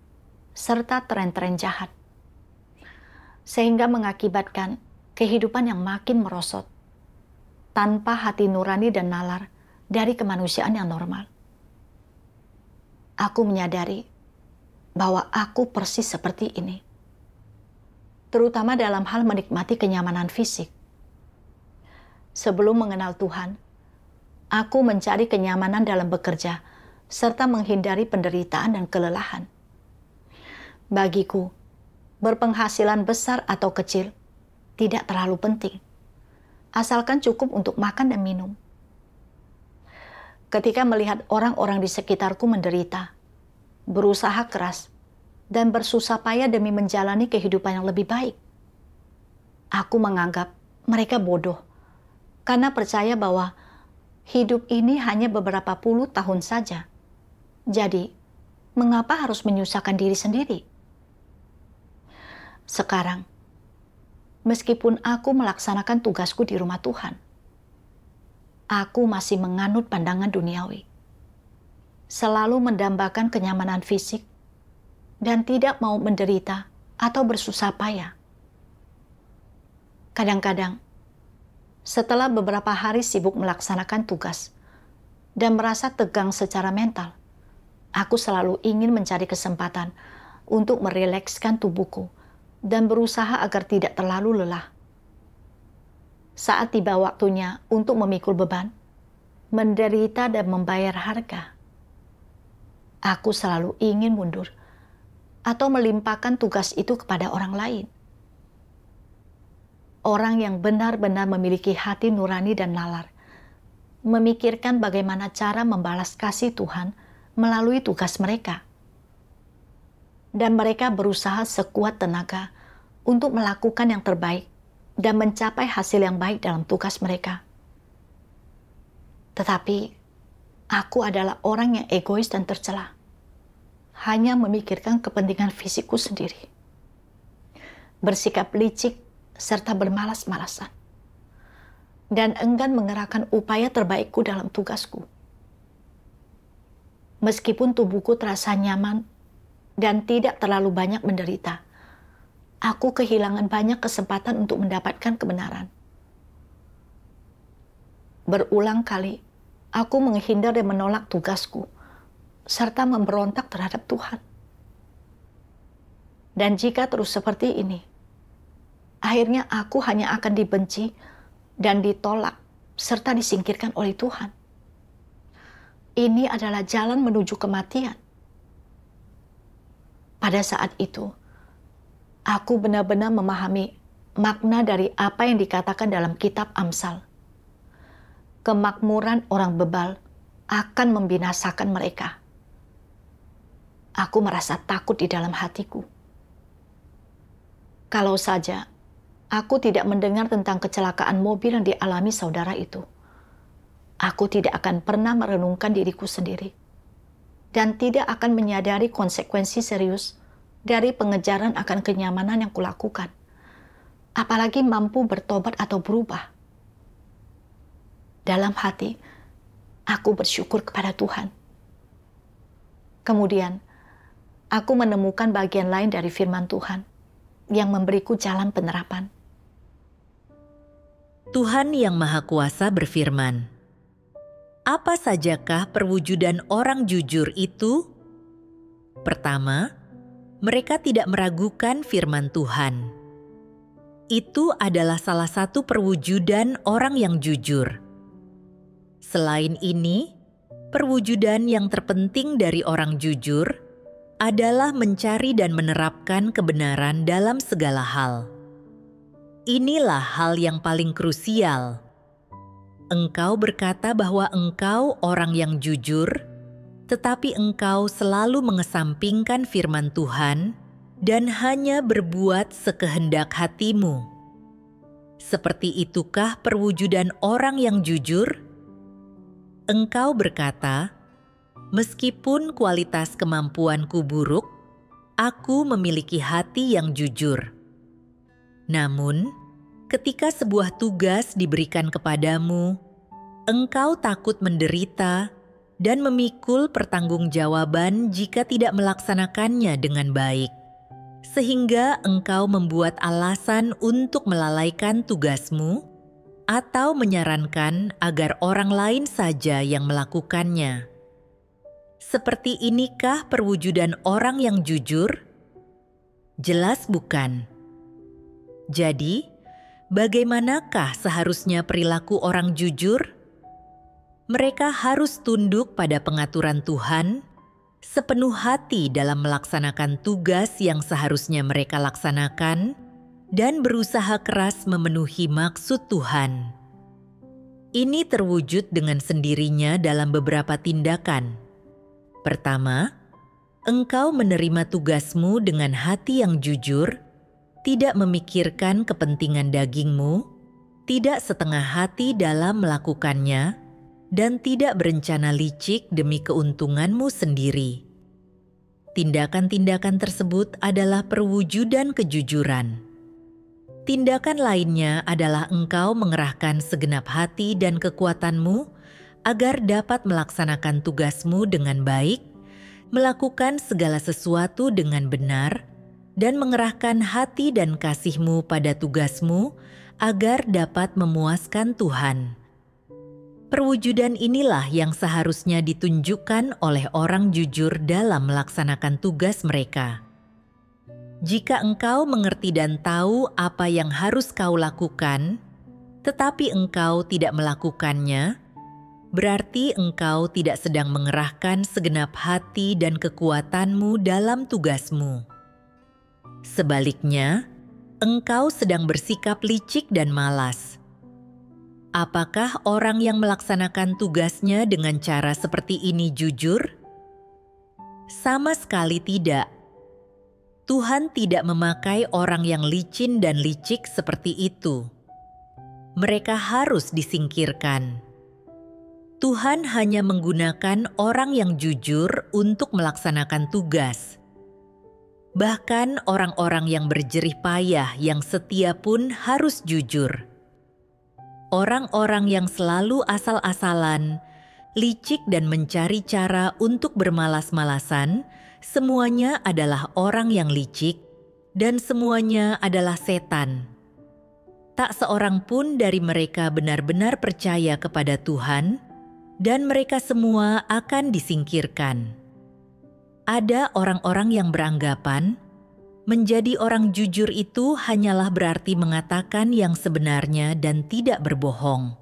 serta tren-tren jahat. Sehingga mengakibatkan kehidupan yang makin merosot, tanpa hati nurani dan nalar dari kemanusiaan yang normal. Aku menyadari bahwa aku persis seperti ini, terutama dalam hal menikmati kenyamanan fisik. Sebelum mengenal Tuhan, aku mencari kenyamanan dalam bekerja, serta menghindari penderitaan dan kelelahan. Bagiku, berpenghasilan besar atau kecil tidak terlalu penting, asalkan cukup untuk makan dan minum. Ketika melihat orang-orang di sekitarku menderita, berusaha keras, dan bersusah payah demi menjalani kehidupan yang lebih baik, aku menganggap mereka bodoh karena percaya bahwa hidup ini hanya beberapa puluh tahun saja. Jadi, mengapa harus menyusahkan diri sendiri? Sekarang, meskipun aku melaksanakan tugasku di rumah Tuhan, aku masih menganut pandangan duniawi, selalu mendambakan kenyamanan fisik, dan tidak mau menderita atau bersusah payah. Kadang-kadang, setelah beberapa hari sibuk melaksanakan tugas dan merasa tegang secara mental, aku selalu ingin mencari kesempatan untuk merilekskan tubuhku dan berusaha agar tidak terlalu lelah. Saat tiba waktunya untuk memikul beban, menderita dan membayar harga, aku selalu ingin mundur atau melimpahkan tugas itu kepada orang lain. Orang yang benar-benar memiliki hati nurani dan nalar, memikirkan bagaimana cara membalas kasih Tuhan melalui tugas mereka. Dan mereka berusaha sekuat tenaga untuk melakukan yang terbaik dan mencapai hasil yang baik dalam tugas mereka. Tetapi, aku adalah orang yang egois dan tercela, hanya memikirkan kepentingan fisikku sendiri. bersikap licik, serta bermalas-malasan, dan enggan mengerahkan upaya terbaikku dalam tugasku. Meskipun tubuhku terasa nyaman dan tidak terlalu banyak menderita, aku kehilangan banyak kesempatan untuk mendapatkan kebenaran. Berulang kali, aku menghindar dan menolak tugasku, serta memberontak terhadap Tuhan. Dan jika terus seperti ini, akhirnya aku hanya akan dibenci dan ditolak, serta disingkirkan oleh Tuhan. Ini adalah jalan menuju kematian. Pada saat itu, aku benar-benar memahami makna dari apa yang dikatakan dalam kitab Amsal. Kemakmuran orang bebal akan membinasakan mereka. Aku merasa takut di dalam hatiku. Kalau saja aku tidak mendengar tentang kecelakaan mobil yang dialami saudara itu, aku tidak akan pernah merenungkan diriku sendiri dan tidak akan menyadari konsekuensi serius dari pengejaran akan kenyamanan yang kulakukan, apalagi mampu bertobat atau berubah. Dalam hati, aku bersyukur kepada Tuhan. Kemudian, aku menemukan bagian lain dari firman Tuhan yang memberiku jalan penerapan. Tuhan Yang Maha Kuasa berfirman, "Apa sajakah perwujudan orang jujur itu? Pertama, mereka tidak meragukan firman Tuhan. Itu adalah salah satu perwujudan orang yang jujur. Selain ini, perwujudan yang terpenting dari orang jujur adalah mencari dan menerapkan kebenaran dalam segala hal. Inilah hal yang paling krusial. Engkau berkata bahwa engkau orang yang jujur, tetapi engkau selalu mengesampingkan firman Tuhan dan hanya berbuat sekehendak hatimu. Seperti itukah perwujudan orang yang jujur? Engkau berkata, meskipun kualitas kemampuanku buruk, aku memiliki hati yang jujur. Namun, ketika sebuah tugas diberikan kepadamu, engkau takut menderita dan memikul pertanggungjawaban jika tidak melaksanakannya dengan baik, sehingga engkau membuat alasan untuk melalaikan tugasmu atau menyarankan agar orang lain saja yang melakukannya. Seperti inikah perwujudan orang yang jujur? Jelas bukan. Jadi, bagaimanakah seharusnya perilaku orang jujur? Mereka harus tunduk pada pengaturan Tuhan, sepenuh hati dalam melaksanakan tugas yang seharusnya mereka laksanakan, dan berusaha keras memenuhi maksud Tuhan. Ini terwujud dengan sendirinya dalam beberapa tindakan. Pertama, engkau menerima tugasmu dengan hati yang jujur, tidak memikirkan kepentingan dagingmu, tidak setengah hati dalam melakukannya, dan tidak berencana licik demi keuntunganmu sendiri. Tindakan-tindakan tersebut adalah perwujudan kejujuran. Tindakan lainnya adalah engkau mengerahkan segenap hati dan kekuatanmu agar dapat melaksanakan tugasmu dengan baik, melakukan segala sesuatu dengan benar, dan mengerahkan hati dan kasihmu pada tugasmu agar dapat memuaskan Tuhan. Perwujudan inilah yang seharusnya ditunjukkan oleh orang jujur dalam melaksanakan tugas mereka. Jika engkau mengerti dan tahu apa yang harus kau lakukan, tetapi engkau tidak melakukannya, berarti engkau tidak sedang mengerahkan segenap hati dan kekuatanmu dalam tugasmu. Sebaliknya, engkau sedang bersikap licik dan malas. Apakah orang yang melaksanakan tugasnya dengan cara seperti ini jujur? Sama sekali tidak. Tuhan tidak memakai orang yang licin dan licik seperti itu. Mereka harus disingkirkan. Tuhan hanya menggunakan orang yang jujur untuk melaksanakan tugas. Bahkan orang-orang yang berjerih payah yang setia pun harus jujur. Orang-orang yang selalu asal-asalan, licik dan mencari cara untuk bermalas-malasan, semuanya adalah orang yang licik dan semuanya adalah setan. Tak seorang pun dari mereka benar-benar percaya kepada Tuhan, dan mereka semua akan disingkirkan. Ada orang-orang yang beranggapan menjadi orang jujur itu hanyalah berarti mengatakan yang sebenarnya dan tidak berbohong.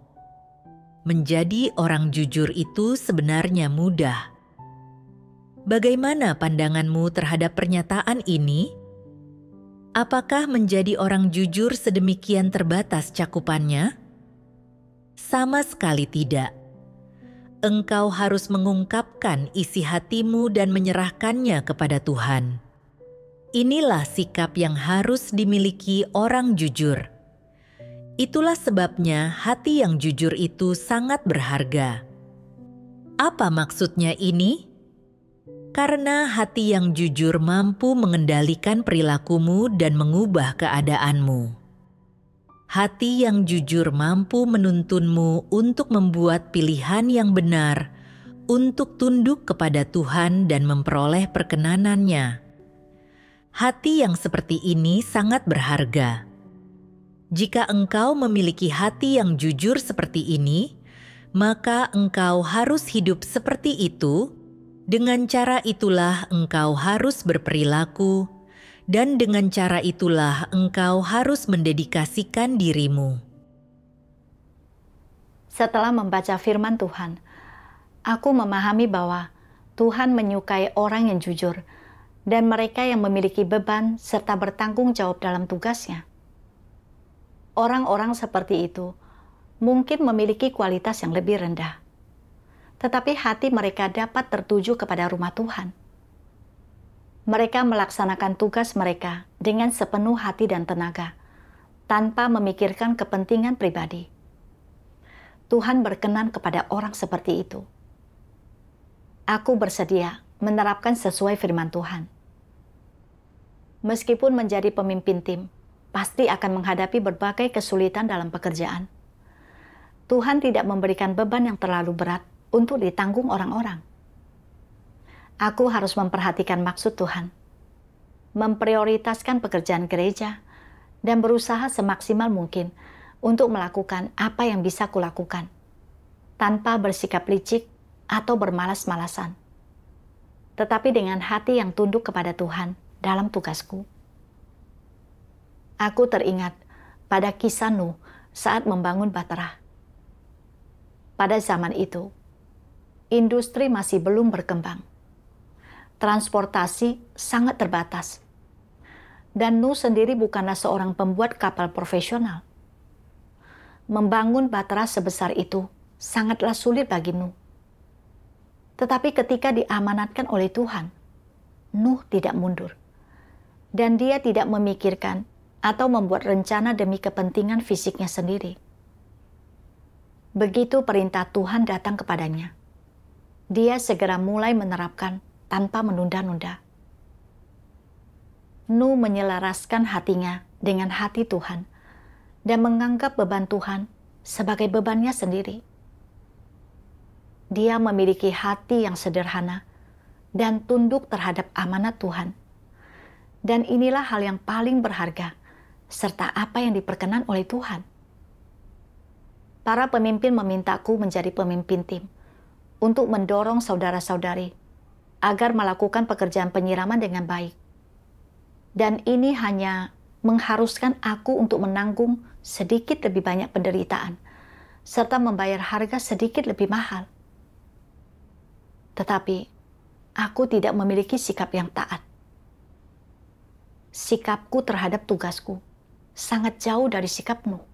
Menjadi orang jujur itu sebenarnya mudah. Bagaimana pandanganmu terhadap pernyataan ini? Apakah menjadi orang jujur sedemikian terbatas cakupannya? Sama sekali tidak. Engkau harus mengungkapkan isi hatimu dan menyerahkannya kepada Tuhan. Inilah sikap yang harus dimiliki orang jujur. Itulah sebabnya hati yang jujur itu sangat berharga. Apa maksudnya ini? Karena hati yang jujur mampu mengendalikan perilakumu dan mengubah keadaanmu. Hati yang jujur mampu menuntunmu untuk membuat pilihan yang benar, untuk tunduk kepada Tuhan dan memperoleh perkenanannya. Hati yang seperti ini sangat berharga. Jika engkau memiliki hati yang jujur seperti ini, maka engkau harus hidup seperti itu. Dengan cara itulah engkau harus berperilaku, dan dengan cara itulah engkau harus mendedikasikan dirimu. Setelah membaca firman Tuhan, aku memahami bahwa Tuhan menyukai orang yang jujur dan mereka yang memiliki beban serta bertanggung jawab dalam tugasnya. Orang-orang seperti itu mungkin memiliki kualitas yang lebih rendah, tetapi hati mereka dapat tertuju kepada rumah Tuhan. Mereka melaksanakan tugas mereka dengan sepenuh hati dan tenaga, tanpa memikirkan kepentingan pribadi. Tuhan berkenan kepada orang seperti itu. Aku bersedia menerapkan sesuai firman Tuhan. Meskipun menjadi pemimpin tim, pasti akan menghadapi berbagai kesulitan dalam pekerjaan. Tuhan tidak memberikan beban yang terlalu berat untuk ditanggung orang-orang. Aku harus memperhatikan maksud Tuhan, memprioritaskan pekerjaan gereja, dan berusaha semaksimal mungkin untuk melakukan apa yang bisa kulakukan, tanpa bersikap licik atau bermalas-malasan, tetapi dengan hati yang tunduk kepada Tuhan dalam tugasku. Aku teringat pada kisah Nuh saat membangun Bahtera. Pada zaman itu, industri masih belum berkembang. Transportasi sangat terbatas. Dan Nuh sendiri bukanlah seorang pembuat kapal profesional. Membangun Bahtera sebesar itu sangatlah sulit bagi Nuh. Tetapi ketika diamanatkan oleh Tuhan, Nuh tidak mundur. Dan dia tidak memikirkan atau membuat rencana demi kepentingan fisiknya sendiri. Begitu perintah Tuhan datang kepadanya, dia segera mulai menerapkan tanpa menunda-nunda. Nuh menyelaraskan hatinya dengan hati Tuhan dan menganggap beban Tuhan sebagai bebannya sendiri. Dia memiliki hati yang sederhana dan tunduk terhadap amanat Tuhan. Dan inilah hal yang paling berharga serta apa yang diperkenan oleh Tuhan. Para pemimpin memintaku menjadi pemimpin tim untuk mendorong saudara-saudari agar melakukan pekerjaan penyiraman dengan baik. Dan ini hanya mengharuskan aku untuk menanggung sedikit lebih banyak penderitaan, serta membayar harga sedikit lebih mahal. Tetapi, aku tidak memiliki sikap yang taat. Sikapku terhadap tugasku sangat jauh dari sikap Nuh.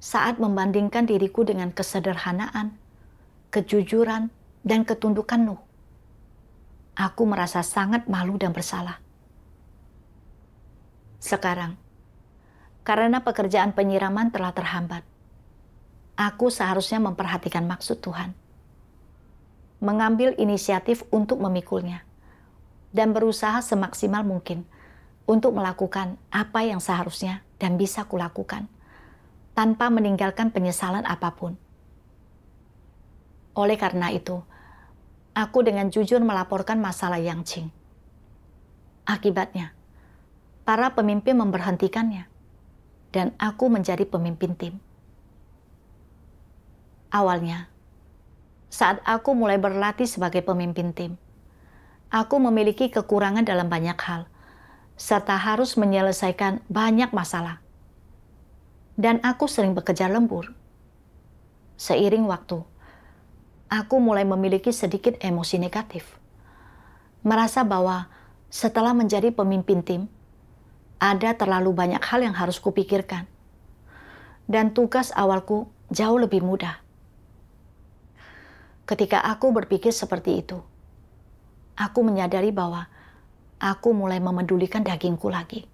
Saat membandingkan diriku dengan kesederhanaan, kejujuran, dan ketundukan Nuh, aku merasa sangat malu dan bersalah. Sekarang, karena pekerjaan penyiraman telah terhambat, aku seharusnya memperhatikan maksud Tuhan, mengambil inisiatif untuk memikulnya, dan berusaha semaksimal mungkin untuk melakukan apa yang seharusnya dan bisa kulakukan, tanpa meninggalkan penyesalan apapun. Oleh karena itu, aku dengan jujur melaporkan masalah Yang Qing. Akibatnya, para pemimpin memberhentikannya, dan aku menjadi pemimpin tim. Awalnya, saat aku mulai berlatih sebagai pemimpin tim, aku memiliki kekurangan dalam banyak hal, serta harus menyelesaikan banyak masalah. Dan aku sering bekerja lembur. Seiring waktu, aku mulai memiliki sedikit emosi negatif. Merasa bahwa setelah menjadi pemimpin tim, ada terlalu banyak hal yang harus kupikirkan. Dan tugas awalku jauh lebih mudah. Ketika aku berpikir seperti itu, aku menyadari bahwa aku mulai memedulikan dagingku lagi.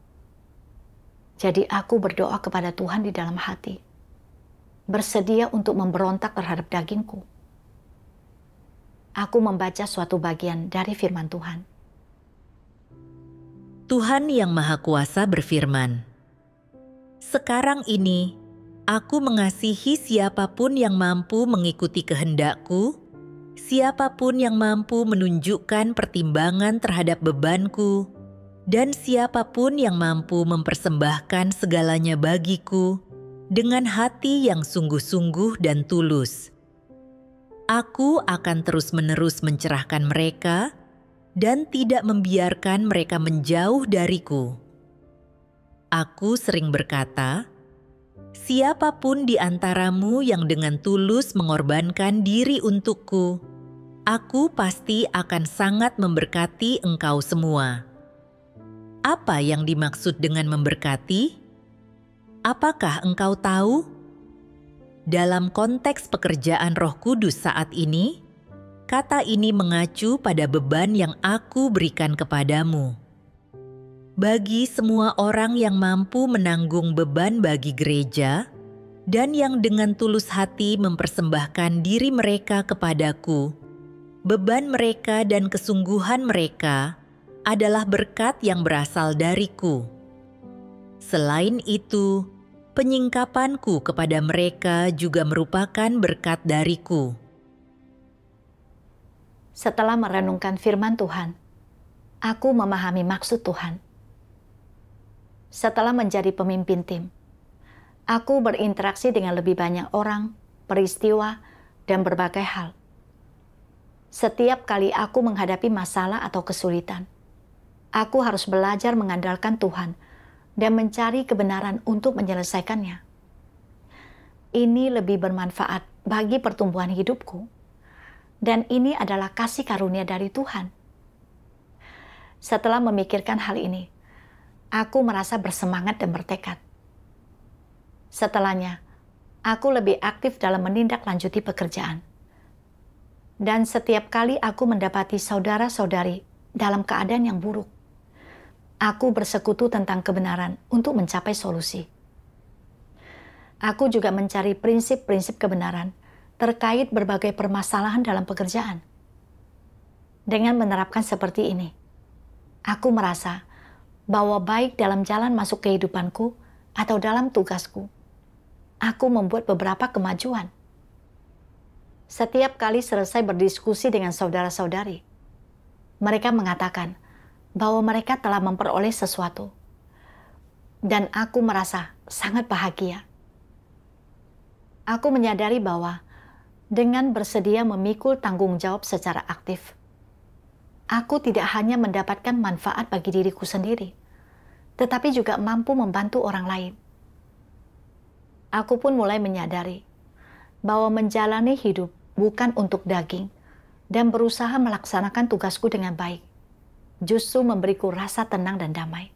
Jadi aku berdoa kepada Tuhan di dalam hati, bersedia untuk memberontak terhadap dagingku. Aku membaca suatu bagian dari firman Tuhan. Tuhan Yang Maha Kuasa berfirman, "Sekarang ini, aku mengasihi siapapun yang mampu mengikuti kehendakku, siapapun yang mampu menunjukkan pertimbangan terhadap bebanku, dan siapapun yang mampu mempersembahkan segalanya bagiku dengan hati yang sungguh-sungguh dan tulus. Aku akan terus-menerus mencerahkan mereka dan tidak membiarkan mereka menjauh dariku. Aku sering berkata, siapapun di antaramu yang dengan tulus mengorbankan diri untukku, aku pasti akan sangat memberkati engkau semua." Apa yang dimaksud dengan memberkati? Apakah engkau tahu? Dalam konteks pekerjaan Roh Kudus saat ini, kata ini mengacu pada beban yang aku berikan kepadamu. Bagi semua orang yang mampu menanggung beban bagi gereja dan yang dengan tulus hati mempersembahkan diri mereka kepadaku, beban mereka dan kesungguhan mereka adalah berkat yang berasal dariku. Selain itu, penyingkapanku kepada mereka juga merupakan berkat dariku. Setelah merenungkan firman Tuhan, aku memahami maksud Tuhan. Setelah menjadi pemimpin tim, aku berinteraksi dengan lebih banyak orang, peristiwa, dan berbagai hal. Setiap kali aku menghadapi masalah atau kesulitan, aku harus belajar mengandalkan Tuhan dan mencari kebenaran untuk menyelesaikannya. Ini lebih bermanfaat bagi pertumbuhan hidupku, dan ini adalah kasih karunia dari Tuhan. Setelah memikirkan hal ini, aku merasa bersemangat dan bertekad. Setelahnya, aku lebih aktif dalam menindaklanjuti pekerjaan. Dan setiap kali aku mendapati saudara-saudari dalam keadaan yang buruk, aku bersekutu tentang kebenaran untuk mencapai solusi. Aku juga mencari prinsip-prinsip kebenaran terkait berbagai permasalahan dalam pekerjaan. Dengan menerapkan seperti ini, aku merasa bahwa baik dalam jalan masuk kehidupanku atau dalam tugasku, aku membuat beberapa kemajuan. Setiap kali selesai berdiskusi dengan saudara-saudari, mereka mengatakan bahwa mereka telah memperoleh sesuatu. Dan aku merasa sangat bahagia. Aku menyadari bahwa dengan bersedia memikul tanggung jawab secara aktif, aku tidak hanya mendapatkan manfaat bagi diriku sendiri, tetapi juga mampu membantu orang lain. Aku pun mulai menyadari bahwa menjalani hidup bukan untuk daging dan berusaha melaksanakan tugasku dengan baik justru memberiku rasa tenang dan damai.